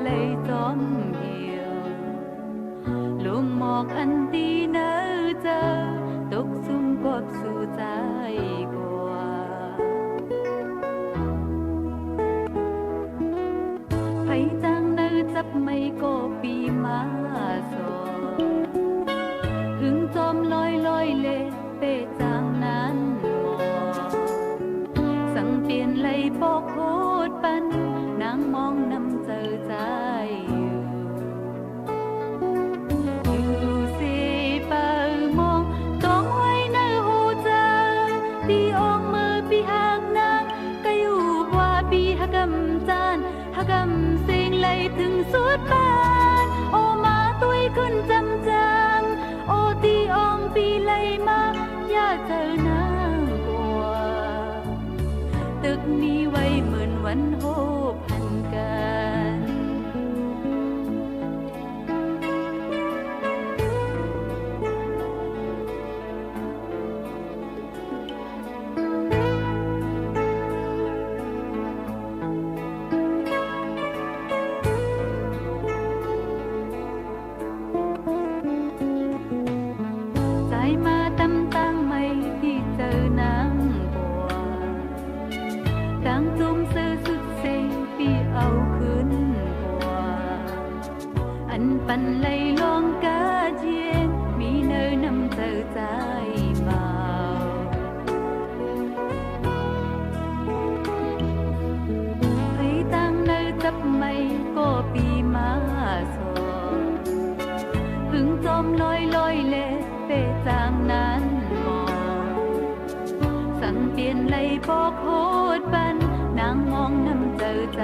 lấy gióm hiểu lùm mọc ăn tí nỡ giờ tục xung cọp su trái qua phải chăng nỡ chấp mây có bị má sò hứng gióm loi loi lệ về chang nan mòสั่งเปลี่ยนเลยบอกโคตรปันนางมองนำเจอใจอยู่สิเปิดมองต้องไว้ในหูเจอปีออกมือปีหางนางก็อยู่ว่าปีหักกำจานหักกำสิ่งเลยถึงสุดบ้านโอมาตุยขึ้นจำจำโอตีอองปีเลยมาอย่าเจอนางบัวตึกนี้ไว้เหมือนวันโหพันกันใจมาตำตั้งไม่ที่เจอนางบัวดังจุ่มซื้อสุดเซปีเอาขึ้นบัวอันปันเลยลองกาเจียนมีเนยนำเจอใจเบาให้ตั้งเนยจับไม่ก็ปีมาสอถึงจอมลอยลอยเละเปจางนั้นมองสั่งเปลี่ยนเลยบอกโคตรปันนางมองนำเจอใจ